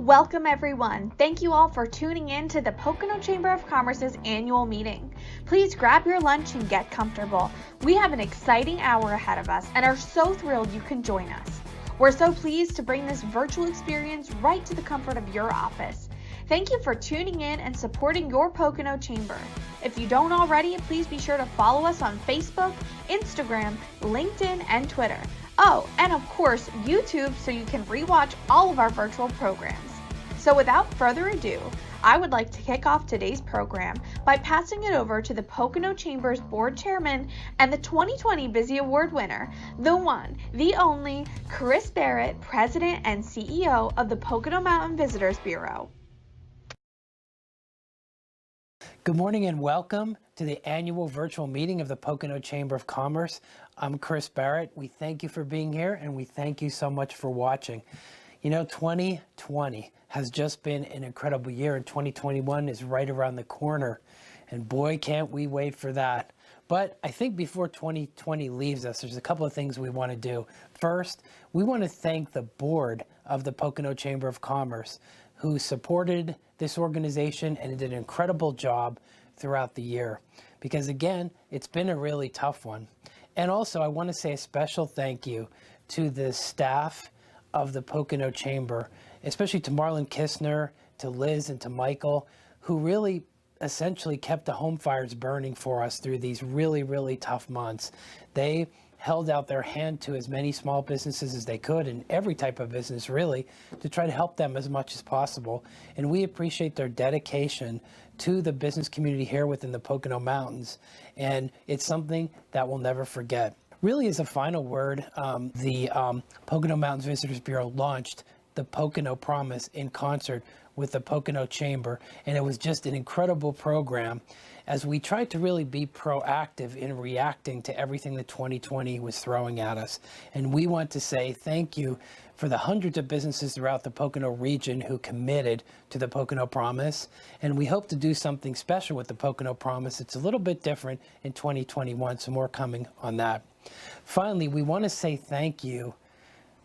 Welcome everyone. Thank you all for tuning in to the Pocono Chamber of Commerce's annual meeting. Please grab your lunch and get comfortable. We have an exciting hour ahead of us and are so thrilled you can join us. We're so pleased to bring this virtual experience right to the comfort of your office. Thank you for tuning in and supporting your Pocono Chamber. If you don't already, please be sure to follow us on Facebook, Instagram, LinkedIn, and Twitter. Oh, and of course, YouTube, so you can rewatch all of our virtual programs. So without further ado, I would like to kick off today's program by passing it over to the Pocono Chamber's Board Chairman and the 2020 Busy Award winner, the one, the only, Chris Barrett, President and CEO of the Pocono Mountain Visitors Bureau. Good morning and welcome to the annual virtual meeting of the Pocono Chamber of Commerce. I'm Chris Barrett. We thank you for being here and we thank you so much for watching. You know, 2020 has just been an incredible year and 2021 is right around the corner. And boy, can't we wait for that. But I think before 2020 leaves us, there's a couple of things we want to do. First, we want to thank the board of the Pocono Chamber of Commerce who supported this organization and did an incredible job throughout the year. Because again, it's been a really tough one. And also, I want to say a special thank you to the staff of the Pocono Chamber, especially to Marlon Kistner, to Liz, and to Michael, who really essentially kept the home fires burning for us through these really, really tough months. They held out their hand to as many small businesses as they could, and every type of business really, to try to help them as much as possible. And we appreciate their dedication to the business community here within the Pocono Mountains. And it's something that we'll never forget. Really, as a final word, the Pocono Mountains Visitors Bureau launched the Pocono Promise in concert with the Pocono Chamber, and it was just an incredible program as we tried to really be proactive in reacting to everything that 2020 was throwing at us. And we want to say thank you for the hundreds of businesses throughout the Pocono region who committed to the Pocono Promise, and we hope to do something special with the Pocono Promise. It's a little bit different in 2021, so more coming on that. Finally, we want to say thank you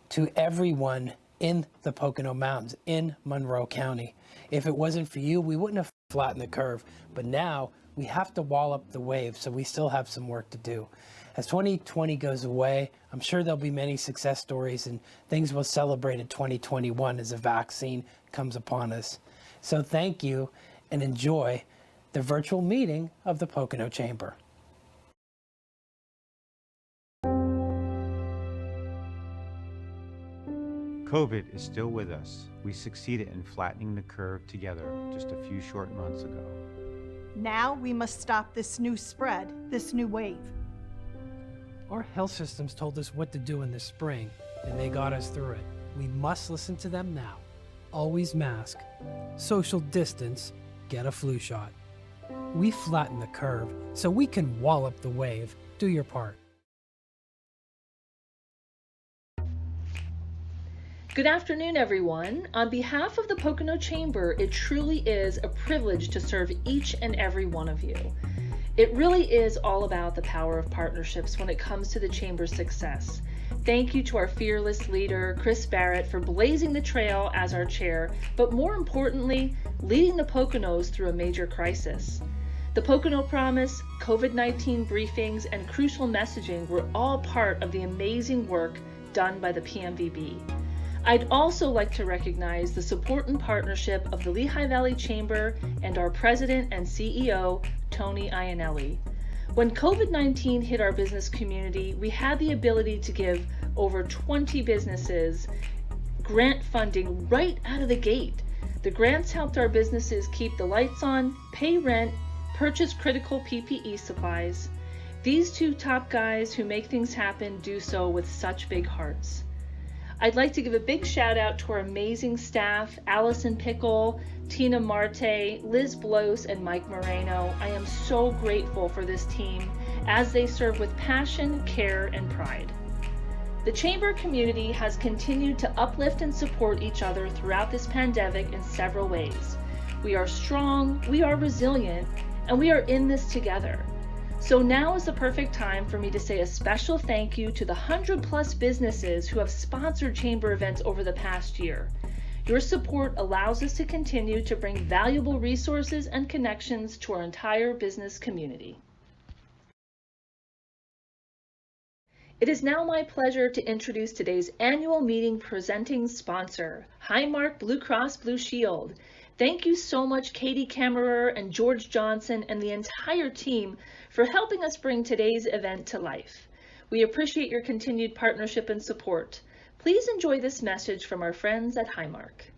to everyone in the Pocono Mountains, in Monroe County. If it wasn't for you, we wouldn't have flattened the curve, but now we have to wall up the wave, so we still have some work to do. As 2020 goes away, I'm sure there'll be many success stories and things we'll celebrate in 2021 as a vaccine comes upon us. So thank you and enjoy the virtual meeting of the Pocono Chamber. COVID is still with us. We succeeded in flattening the curve together just a few short months ago. Now we must stop this new spread, this new wave. Our health systems told us what to do in the spring, and they got us through it. We must listen to them now. Always mask, social distance, get a flu shot. We flatten the curve so we can wall up the wave. Do your part. Good afternoon, everyone. On behalf of the Pocono Chamber, it truly is a privilege to serve each and every one of you. It really is all about the power of partnerships when it comes to the Chamber's success. Thank you to our fearless leader, Chris Barrett, for blazing the trail as our chair, but more importantly, leading the Poconos through a major crisis. The Pocono Promise, COVID-19 briefings, and crucial messaging were all part of the amazing work done by the PMVB. I'd also like to recognize the support and partnership of the Lehigh Valley Chamber and our President and CEO, Tony Iannelli. When COVID-19 hit our business community, we had the ability to give over 20 businesses grant funding right out of the gate. The grants helped our businesses keep the lights on, pay rent, purchase critical PPE supplies. These two top guys who make things happen do so with such big hearts. I'd like to give a big shout out to our amazing staff, Allison Pickle, Tina Marte, Liz Blos, and Mike Moreno. I am so grateful for this team as they serve with passion, care, and pride. The Chamber community has continued to uplift and support each other throughout this pandemic in several ways. We are strong, we are resilient, and we are in this together. So now is the perfect time for me to say a special thank you to the 100+ businesses who have sponsored Chamber events over the past year. Your support allows us to continue to bring valuable resources and connections to our entire business community. It is now my pleasure to introduce today's annual meeting presenting sponsor, Highmark Blue Cross Blue Shield. Thank you so much, Katie Kammerer and George Johnson and the entire team for helping us bring today's event to life. We appreciate your continued partnership and support. Please enjoy this message from our friends at Highmark.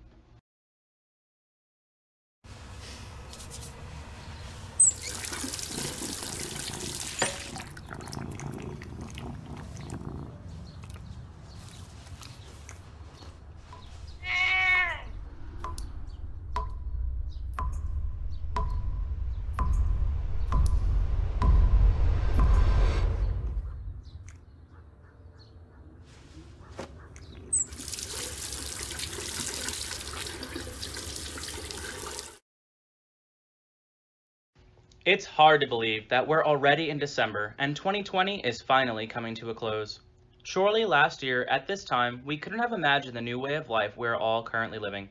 It's hard to believe that we're already in December and 2020 is finally coming to a close. Surely last year at this time, we couldn't have imagined the new way of life we're all currently living.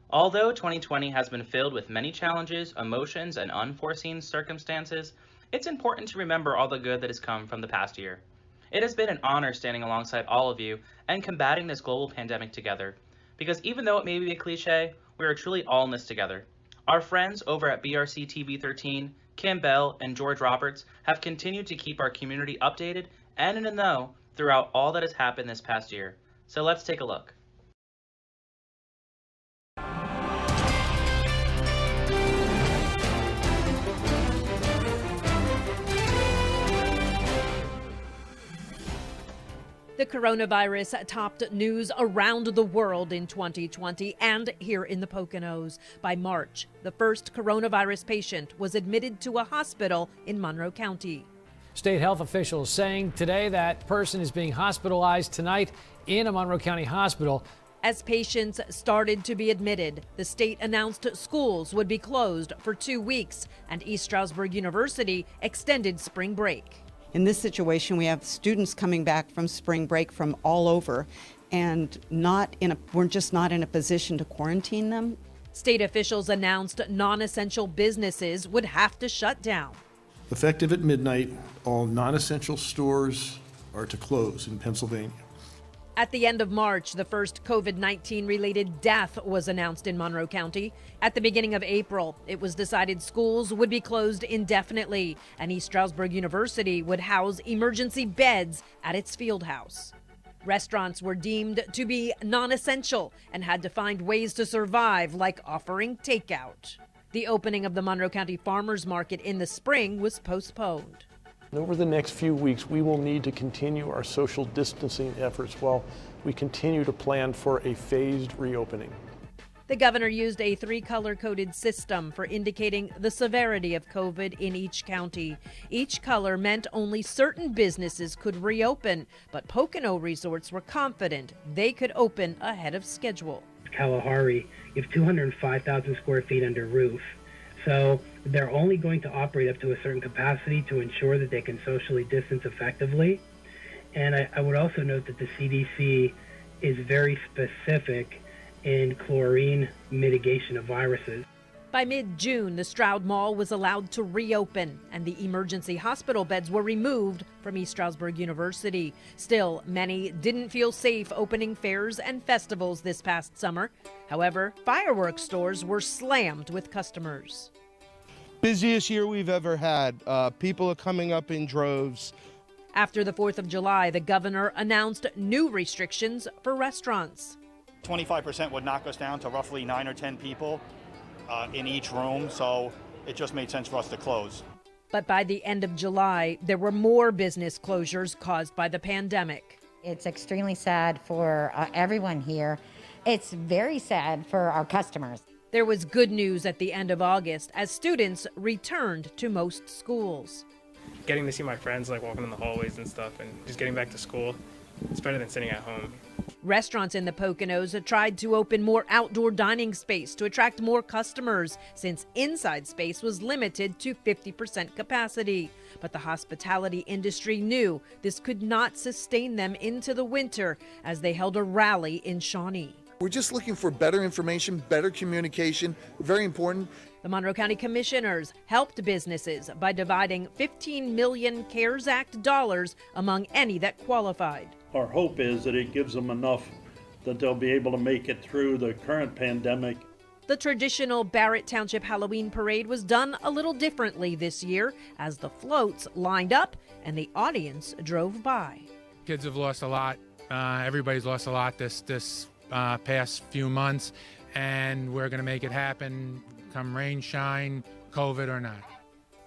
Although 2020 has been filled with many challenges, emotions, and unforeseen circumstances, it's important to remember all the good that has come from the past year. It has been an honor standing alongside all of you and combating this global pandemic together. Because even though it may be a cliche, we are truly all in this together. Our friends over at BRC TV 13, Kim Bell, and George Roberts have continued to keep our community updated and in the know throughout all that has happened this past year. So let's take a look. The coronavirus topped news around the world in 2020 and here in the Poconos. By March, the first coronavirus patient was admitted to a hospital in Monroe County. State health officials saying today that person is being hospitalized tonight in a Monroe County hospital. As patients started to be admitted, the state announced schools would be closed for 2 weeks and East Stroudsburg University extended spring break. In this situation, we have students coming back from spring break from all over and we're just not in a position to quarantine them. State officials announced non-essential businesses would have to shut down. Effective at midnight, all non-essential stores are to close in Pennsylvania. At the end of March, the first COVID-19 related death was announced in Monroe County. At the beginning of April, it was decided schools would be closed indefinitely and East Stroudsburg University would house emergency beds at its field house. Restaurants were deemed to be non-essential and had to find ways to survive, like offering takeout. The opening of the Monroe County Farmers Market in the spring was postponed. Over the next few weeks, we will need to continue our social distancing efforts while we continue to plan for a phased reopening. The governor used a 3-color-coded system for indicating the severity of COVID in each county. Each color meant only certain businesses could reopen, but Pocono resorts were confident they could open ahead of schedule. Kalahari, you have 205,000 square feet under roof. So they're only going to operate up to a certain capacity to ensure that they can socially distance effectively. And I would also note that the CDC is very specific in chlorine mitigation of viruses. By mid-June, the Stroud Mall was allowed to reopen and the emergency hospital beds were removed from East Stroudsburg University. Still, many didn't feel safe opening fairs and festivals this past summer. However, fireworks stores were slammed with customers. Busiest year we've ever had. People are coming up in droves. After the 4th of July, the governor announced new restrictions for restaurants. 25% would knock us down to roughly 9 or 10 people in each room, so it just made sense for us to close. But by the end of July, there were more business closures caused by the pandemic. It's extremely sad for everyone here. It's very sad for our customers. There was good news at the end of August as students returned to most schools. Getting to see my friends, like walking in the hallways and stuff, and just getting back to school, it's better than sitting at home. Restaurants in the Poconos had tried to open more outdoor dining space to attract more customers since inside space was limited to 50% capacity. But the hospitality industry knew this could not sustain them into the winter as they held a rally in Shawnee. We're just looking for better information, better communication, very important. The Monroe County Commissioners helped businesses by dividing $15 million CARES Act dollars among any that qualified. Our hope is that it gives them enough that they'll be able to make it through the current pandemic. The traditional Barrett Township Halloween parade was done a little differently this year as the floats lined up and the audience drove by. Kids have lost a lot. Everybody's lost a lot this past few months, and we're going to make it happen come rain, shine, COVID or not.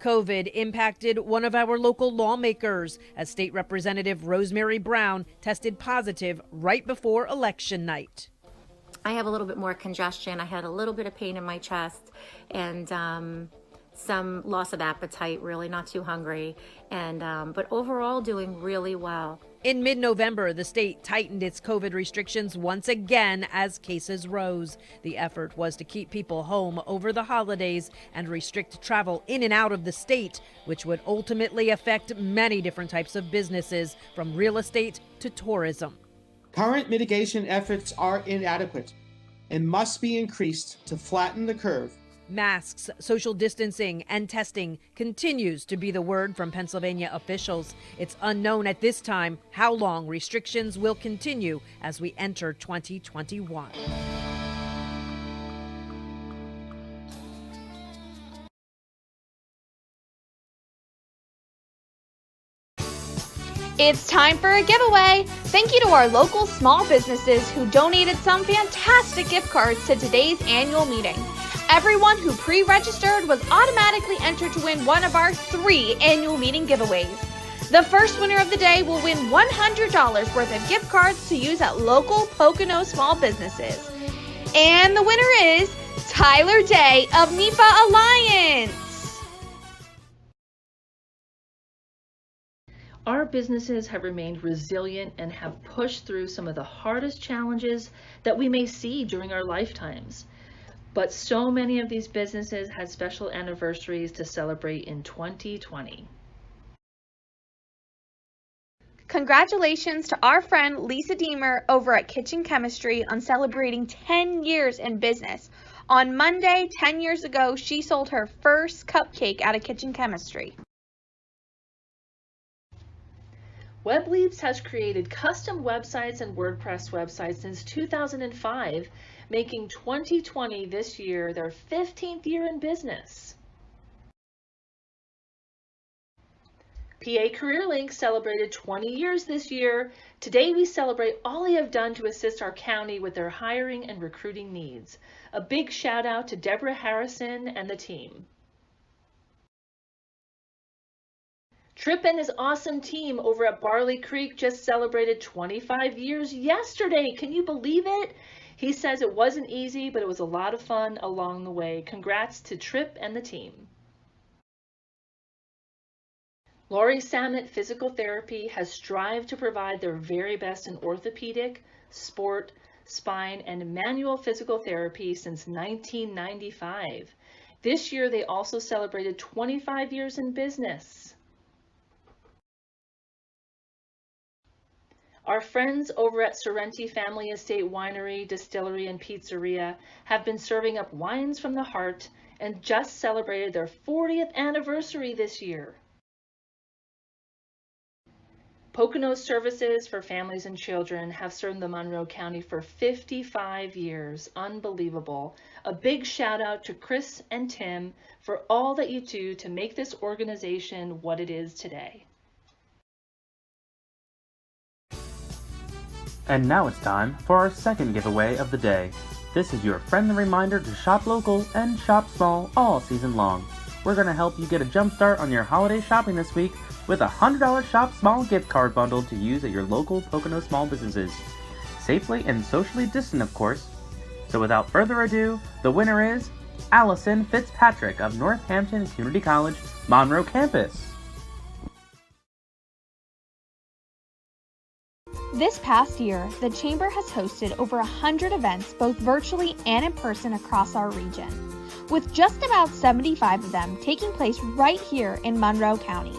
COVID impacted one of our local lawmakers as State Representative Rosemary Brown tested positive right before election night. I have a little bit more congestion. I had a little bit of pain in my chest and some loss of appetite, really not too hungry, and but overall doing really well. In mid-November, the state tightened its COVID restrictions once again as cases rose. The effort was to keep people home over the holidays and restrict travel in and out of the state, which would ultimately affect many different types of businesses, from real estate to tourism. Current mitigation efforts are inadequate and must be increased to flatten the curve. Masks, social distancing, and testing continues to be the word from Pennsylvania officials. It's unknown at this time how long restrictions will continue as we enter 2021. It's time for a giveaway! Thank you to our local small businesses who donated some fantastic gift cards to today's annual meeting. Everyone who pre-registered was automatically entered to win one of our 3 annual meeting giveaways. The first winner of the day will win $100 worth of gift cards to use at local Pocono small businesses. And the winner is Tyler Day of NEPA Alliance! Our businesses have remained resilient and have pushed through some of the hardest challenges that we may see during our lifetimes. But so many of these businesses had special anniversaries to celebrate in 2020. Congratulations to our friend Lisa Deemer over at Kitchen Chemistry on celebrating 10 years in business. On Monday, 10 years ago, she sold her first cupcake out of Kitchen Chemistry. WebLeaps has created custom websites and WordPress websites since 2005, making 2020 this year their 15th year in business. PA CareerLink celebrated 20 years this year. Today we celebrate all they have done to assist our county with their hiring and recruiting needs. A big shout out to Deborah Harrison and the team. Tripp and his awesome team over at Barley Creek just celebrated 25 years yesterday. Can you believe it? He says it wasn't easy, but it was a lot of fun along the way. Congrats to Tripp and the team. Laurie Samet Physical Therapy has strived to provide their very best in orthopedic, sport, spine, and manual physical therapy since 1995. This year, they also celebrated 25 years in business. Our friends over at Sorrenti Family Estate Winery, Distillery, and Pizzeria have been serving up wines from the heart and just celebrated their 40th anniversary this year. Pocono Services for Families and Children have served the Monroe County for 55 years. Unbelievable. A big shout out to Chris and Tim for all that you do to make this organization what it is today. And now it's time for our second giveaway of the day. This is your friendly reminder to shop local and shop small all season long. We're going to help you get a jump start on your holiday shopping this week with a $100 Shop Small gift card bundle to use at your local Pocono small businesses. Safely and socially distant, of course. So without further ado, the winner is Allison Fitzpatrick of Northampton Community College, Monroe Campus. This past year, the Chamber has hosted over 100 events, both virtually and in person across our region, with just about 75 of them taking place right here in Monroe County.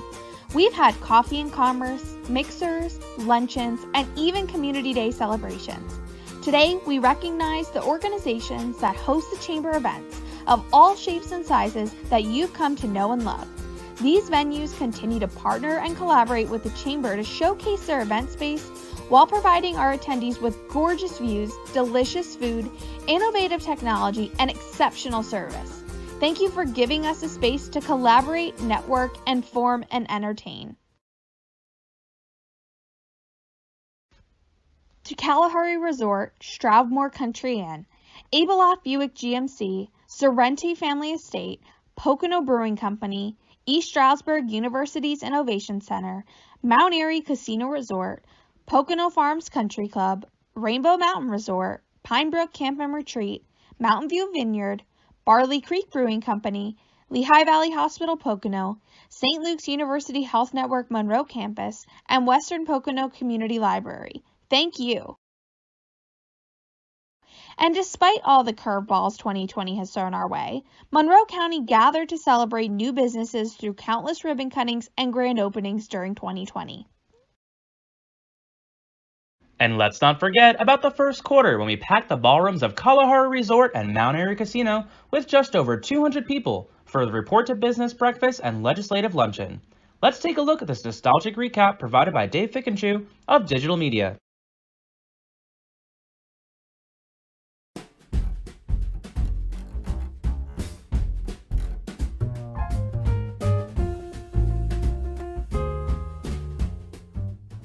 We've had coffee and commerce, mixers, luncheons, and even Community Day celebrations. Today, we recognize the organizations that host the Chamber events of all shapes and sizes that you've come to know and love. These venues continue to partner and collaborate with the Chamber to showcase their event space while providing our attendees with gorgeous views, delicious food, innovative technology, and exceptional service. Thank you for giving us a space to collaborate, network, inform, and entertain. To Kalahari Resort, Stroudmoor Country Inn, Abeloff Buick GMC, Sorrenti Family Estate, Pocono Brewing Company, East Stroudsburg University's Innovation Center, Mount Airy Casino Resort, Pocono Farms Country Club, Rainbow Mountain Resort, Pinebrook Camp and Retreat, Mountain View Vineyard, Barley Creek Brewing Company, Lehigh Valley Hospital Pocono, St. Luke's University Health Network Monroe Campus, and Western Pocono Community Library. Thank you. And despite all the curveballs 2020 has thrown our way, Monroe County gathered to celebrate new businesses through countless ribbon cuttings and grand openings during 2020. And let's not forget about the first quarter when we packed the ballrooms of Kalahari Resort and Mount Airy Casino with just over 200 people for the Report to Business breakfast and legislative luncheon. Let's take a look at this nostalgic recap provided by Dave Fickenchew of Digital Media.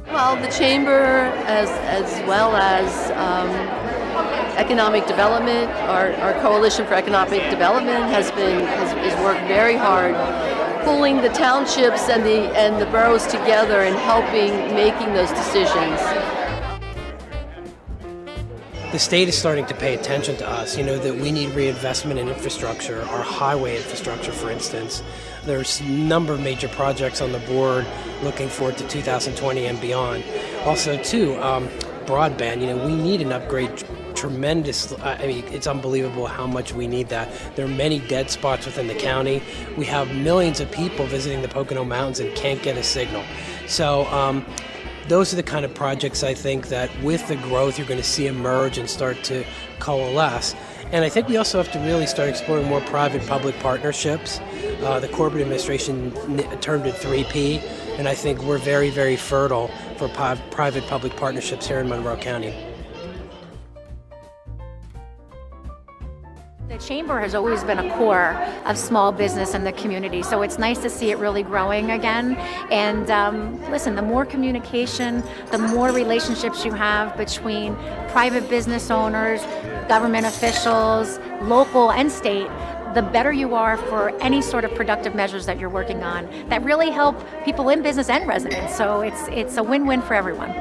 Well, the Chamber, as well as economic development, our Coalition for Economic Development has worked very hard, pulling the townships and the boroughs together and helping making those decisions. The state is starting to pay attention to us, that we need reinvestment in infrastructure, our highway infrastructure, for instance. There's a number of major projects on the board looking forward to 2020 and beyond. Also, too, broadband, we need an upgrade tremendously. It's unbelievable how much we need that. There are many dead spots within the county. We have millions of people visiting the Pocono Mountains and can't get a signal. So, those are the kind of projects I think that with the growth you're going to see emerge and start to coalesce. And I think we also have to really start exploring more private-public partnerships. The corporate administration termed it 3P, and I think we're very, very fertile for private-public partnerships here in Monroe County. The Chamber has always been a core of small business in the community, so it's nice to see it really growing again. And listen, the more communication, the more relationships you have between private business owners, government officials, local and state, the better you are for any sort of productive measures that you're working on that really help people in business and residents. So it's a win-win for everyone.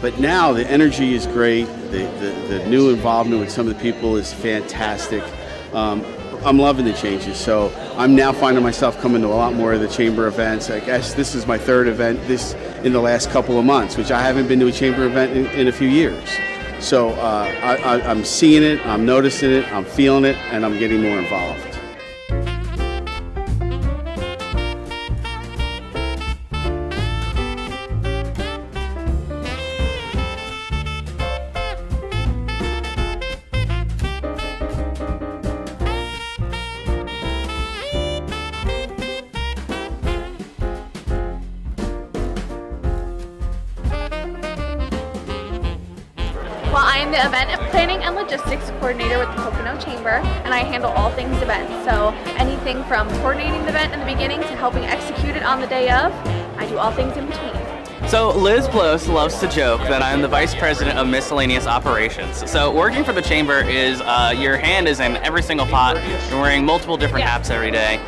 But now the energy is great. The new involvement with some of the people is fantastic. I'm loving the changes. So I'm now finding myself coming to a lot more of the Chamber events. I guess this is my third event in the last couple of months, which I haven't been to a Chamber event in a few years. So I'm seeing it, I'm noticing it, I'm feeling it, and I'm getting more involved. Well, I am the event planning and logistics coordinator with the Pocono Chamber, and I handle all things events. So anything from coordinating the event in the beginning to helping execute it on the day of, I do all things in between. So Liz Bloss loves to joke that I'm the Vice President of Miscellaneous Operations. So working for the Chamber is your hand is in every single pot. You're wearing multiple different hats every day.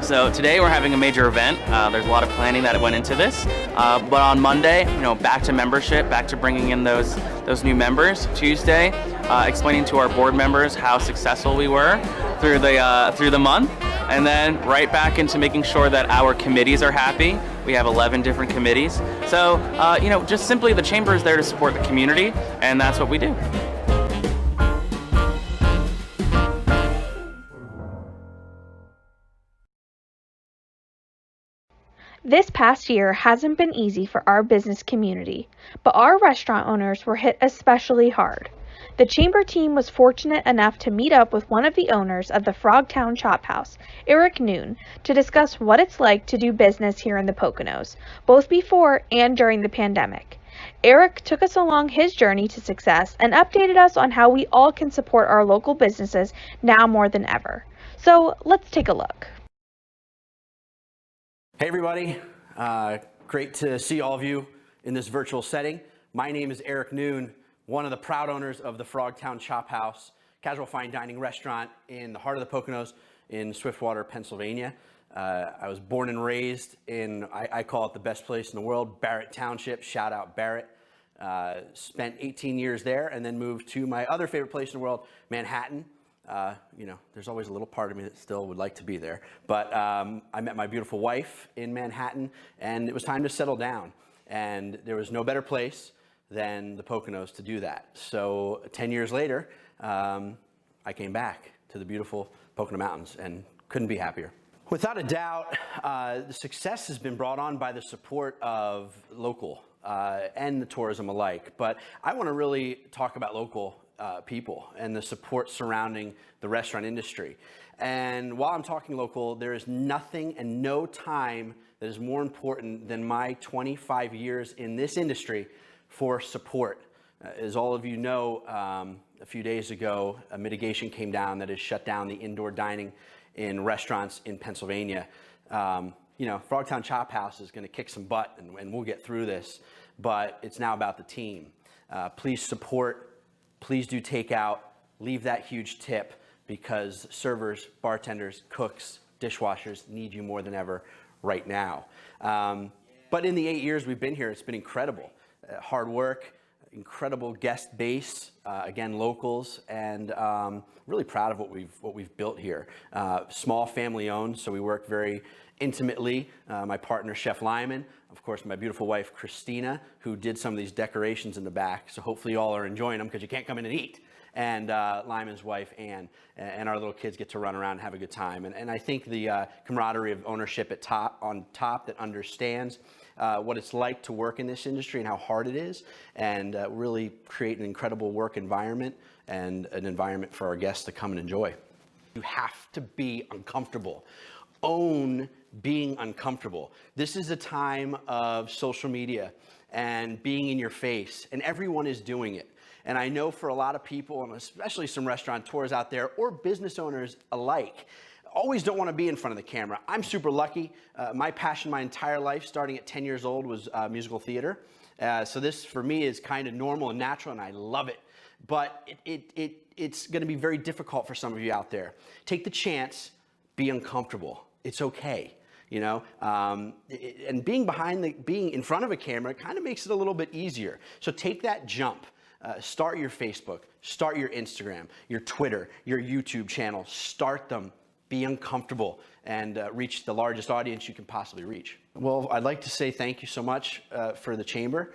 So today we're having a major event. There's a lot of planning that went into this. But on Monday, back to membership, back to bringing in those new members. Tuesday, explaining to our board members how successful we were through the month. And then right back into making sure that our committees are happy. We have 11 different committees. So, just simply the Chamber is there to support the community, and that's what we do. This past year hasn't been easy for our business community, but our restaurant owners were hit especially hard. The Chamber team was fortunate enough to meet up with one of the owners of the Frogtown Chophouse, Eric Noone, to discuss what it's like to do business here in the Poconos, both before and during the pandemic. Eric took us along his journey to success and updated us on how we all can support our local businesses now more than ever. So let's take a look. Hey everybody, great to see all of you in this virtual setting. My name is Eric Noone, one of the proud owners of the Frogtown Chophouse, casual fine dining restaurant in the heart of the Poconos in Swiftwater, Pennsylvania. I was born and raised in, I call it the best place in the world, Barrett Township, shout out Barrett. Spent 18 years there and then moved to my other favorite place in the world, Manhattan. You know, there's always a little part of me that still would like to be there. But I met my beautiful wife in Manhattan, and it was time to settle down. And there was no better place than the Poconos to do that. So 10 years later, I came back to the beautiful Pocono Mountains and couldn't be happier. Without a doubt, the success has been brought on by the support of local and the tourism alike. But I want to really talk about local people and the support surrounding the restaurant industry. And while I'm talking local, there is nothing and no time that is more important than my 25 years in this industry for support. As all of you know, a few days ago, a mitigation came down that has shut down the indoor dining in restaurants in Pennsylvania. You know, Frogtown Chophouse is going to kick some butt, and we'll get through this, but it's now about the team. Please support, please do take out, leave that huge tip, because servers, bartenders, cooks, dishwashers need you more than ever right now. But in the 8 years we've been here, it's been incredible. Hard work, incredible guest base, again, locals, and really proud of what we've built here. Small family owned, so we work very intimately. My partner, Chef Lyman, of course, my beautiful wife, Christina, who did some of these decorations in the back. So hopefully you all are enjoying them because you can't come in and eat. And Lyman's wife, Ann, and our little kids get to run around and have a good time. And I think the camaraderie of ownership on top that understands what it's like to work in this industry and how hard it is, and really create an incredible work environment and an environment for our guests to come and enjoy. You have to be uncomfortable. Own being uncomfortable. This is a time of social media and being in your face, and everyone is doing it. And I know for a lot of people, and especially some restaurateurs out there or business owners alike, always don't want to be in front of the camera. I'm super lucky. My passion my entire life, starting at 10 years old, was musical theater. So this, for me, is kind of normal and natural, and I love it. But it's going to be very difficult for some of you out there. Take the chance, be uncomfortable. It's okay. You know, and being in front of a camera kind of makes it a little bit easier. So take that jump. Start your Facebook, start your Instagram, your Twitter, your YouTube channel. Start them. Be uncomfortable and reach the largest audience you can possibly reach. Well, I'd like to say thank you so much for the Chamber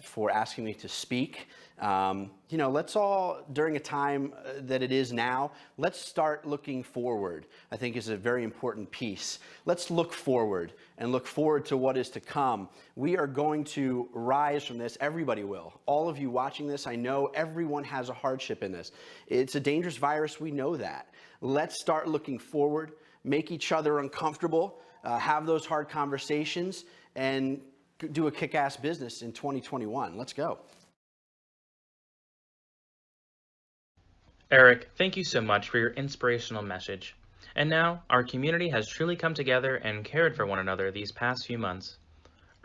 for asking me to speak. You know, let's all, during a time that it is now, let's start looking forward, I think is a very important piece. Let's look forward and look forward to what is to come. We are going to rise from this. Everybody will. All of you watching this, I know everyone has a hardship in this. It's a dangerous virus. We know that. Let's start looking forward, make each other uncomfortable, have those hard conversations, and do a kick-ass business in 2021. Let's go. Eric, thank you so much for your inspirational message. And now, our community has truly come together and cared for one another these past few months.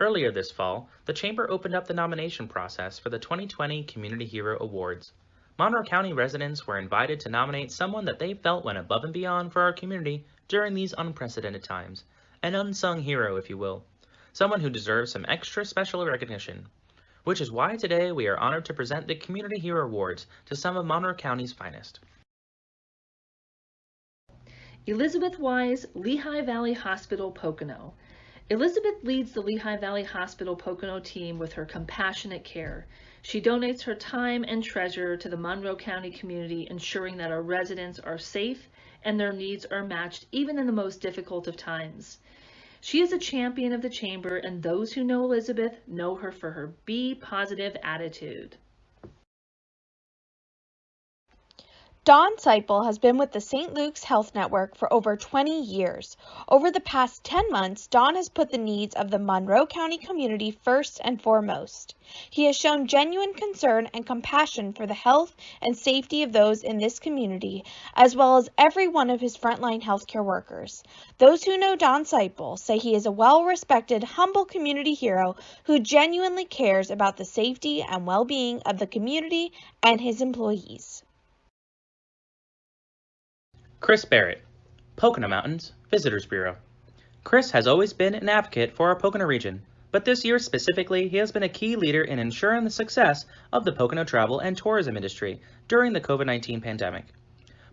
Earlier this fall, the Chamber opened up the nomination process for the 2020 Community Hero Awards. Monroe County residents were invited to nominate someone that they felt went above and beyond for our community during these unprecedented times. An unsung hero, if you will. Someone who deserves some extra special recognition. Which is why today we are honored to present the Community Hero Awards to some of Monroe County's finest. Elizabeth Wise, Lehigh Valley Hospital, Pocono. Elizabeth leads the Lehigh Valley Hospital Pocono team with her compassionate care. She donates her time and treasure to the Monroe County community, ensuring that our residents are safe and their needs are matched even in the most difficult of times. She is a champion of the chamber, and those who know Elizabeth know her for her be positive attitude. Dawn Seipel has been with the St. Luke's Health Network for over 20 years. Over the past 10 months, Dawn has put the needs of the Monroe County community first and foremost. He has shown genuine concern and compassion for the health and safety of those in this community, as well as every one of his frontline healthcare workers. Those who know Dawn Seipel say he is a well-respected, humble community hero who genuinely cares about the safety and well-being of the community and his employees. Chris Barrett, Pocono Mountains Visitors Bureau. Chris has always been an advocate for our Pocono region, but this year specifically, he has been a key leader in ensuring the success of the Pocono travel and tourism industry during the COVID-19 pandemic,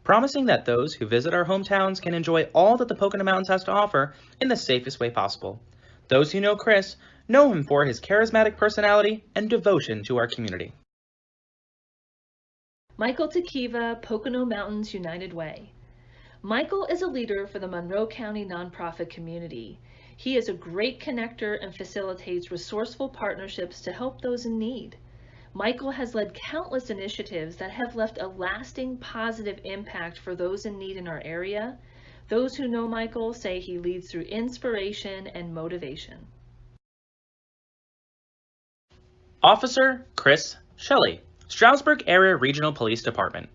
promising that those who visit our hometowns can enjoy all that the Pocono Mountains has to offer in the safest way possible. Those who know Chris know him for his charismatic personality and devotion to our community. Michael Tekiva, Pocono Mountains United Way. Michael is a leader for the Monroe County nonprofit community. He is a great connector and facilitates resourceful partnerships to help those in need. Michael has led countless initiatives that have left a lasting positive impact for those in need in our area. Those who know Michael say he leads through inspiration and motivation. Officer Chris Shelley, Stroudsburg Area Regional Police Department.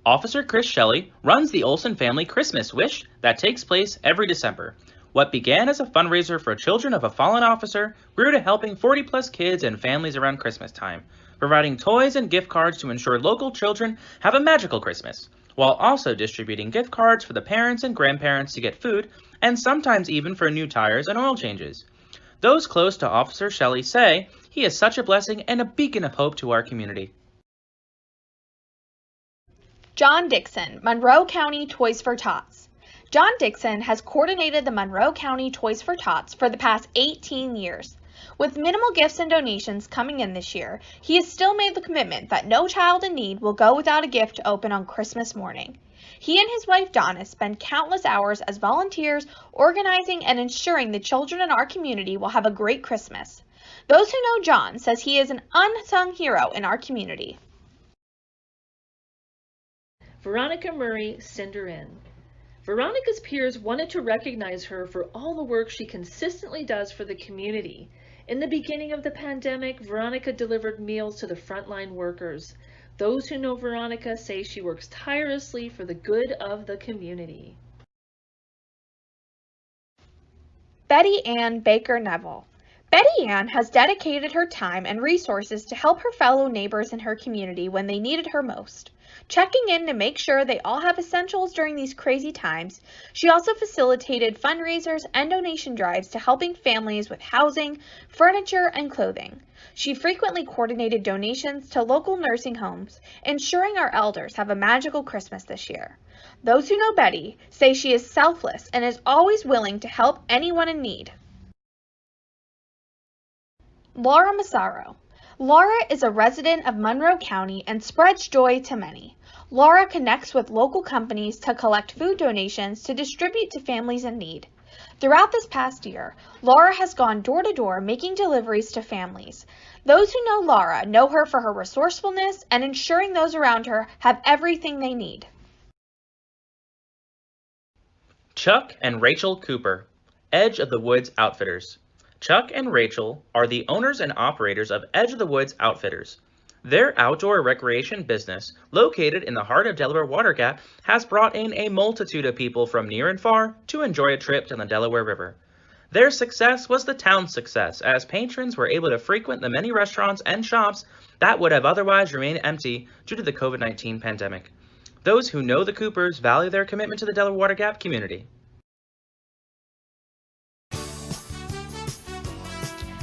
Officer Chris Shelley runs the Olson Family Christmas Wish that takes place every December. What began as a fundraiser for children of a fallen officer grew to helping 40-plus kids and families around Christmas time, providing toys and gift cards to ensure local children have a magical Christmas, while also distributing gift cards for the parents and grandparents to get food, and sometimes even for new tires and oil changes. Those close to Officer Shelley say he is such a blessing and a beacon of hope to our community. John Dixon, Monroe County Toys for Tots. John Dixon has coordinated the Monroe County Toys for Tots for the past 18 years. With minimal gifts and donations coming in this year, he has still made the commitment that no child in need will go without a gift to open on Christmas morning. He and his wife Donna spend countless hours as volunteers organizing and ensuring the children in our community will have a great Christmas. Those who know John says he is an unsung hero in our community. Veronica Murray, Cinder Inn. Veronica's peers wanted to recognize her for all the work she consistently does for the community. In the beginning of the pandemic, Veronica delivered meals to the frontline workers. Those who know Veronica say she works tirelessly for the good of the community. Betty Ann Baker Neville. Betty Ann has dedicated her time and resources to help her fellow neighbors in her community when they needed her most. Checking in to make sure they all have essentials during these crazy times, she also facilitated fundraisers and donation drives to helping families with housing, furniture, and clothing. She frequently coordinated donations to local nursing homes, ensuring our elders have a magical Christmas this year. Those who know Betty say she is selfless and is always willing to help anyone in need. Laura Massaro. Laura is a resident of Monroe County and spreads joy to many. Laura connects with local companies to collect food donations to distribute to families in need. Throughout this past year, Laura has gone door to door making deliveries to families. Those who know Laura know her for her resourcefulness and ensuring those around her have everything they need. Chuck and Rachel Cooper, Edge of the Woods Outfitters. Chuck and Rachel are the owners and operators of Edge of the Woods Outfitters. Their outdoor recreation business, located in the heart of Delaware Water Gap, has brought in a multitude of people from near and far to enjoy a trip to the Delaware River. Their success was the town's success, as patrons were able to frequent the many restaurants and shops that would have otherwise remained empty due to the COVID-19 pandemic. Those who know the Coopers value their commitment to the Delaware Water Gap community.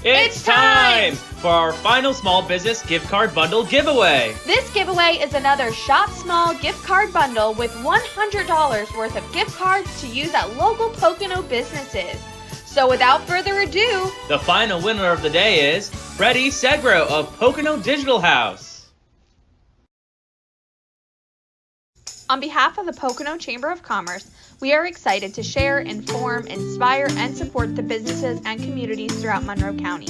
It's time for our final small business gift card bundle giveaway. This giveaway is another Shop Small gift card bundle with $100 worth of gift cards to use at local Pocono businesses. So without further ado, the final winner of the day is Freddie Segro of Pocono Digital House. On behalf of the Pocono Chamber of Commerce, we are excited to share, inform, inspire, and support the businesses and communities throughout Monroe County.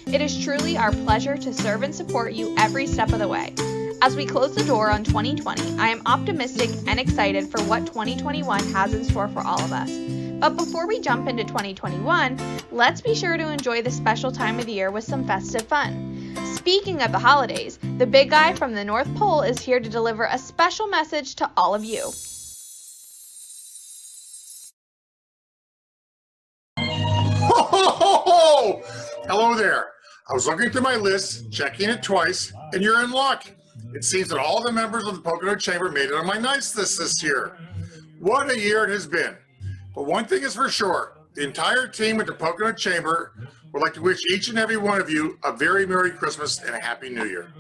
It is truly our pleasure to serve and support you every step of the way. As we close the door on 2020, I am optimistic and excited for what 2021 has in store for all of us. But before we jump into 2021, let's be sure to enjoy the special time of the year with some festive fun. Speaking of the holidays, the big guy from the North Pole is here to deliver a special message to all of you. Ho, ho, ho, ho! Hello there. I was looking through my list, checking it twice, and you're in luck. It seems that all the members of the Pocono Chamber made it on my nice list this year. What a year it has been. But one thing is for sure, the entire team at the Pocono Chamber would like to wish each and every one of you a very Merry Christmas and a Happy New Year.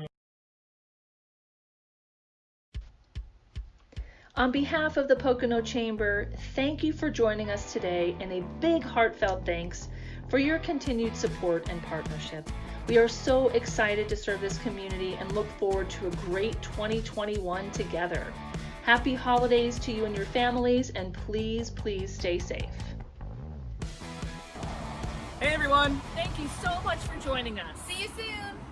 On behalf of the Pocono Chamber, thank you for joining us today, and a big heartfelt thanks for your continued support and partnership. We are so excited to serve this community and look forward to a great 2021 together. Happy holidays to you and your families, and please, please stay safe. Hey everyone! Thank you so much for joining us. See you soon!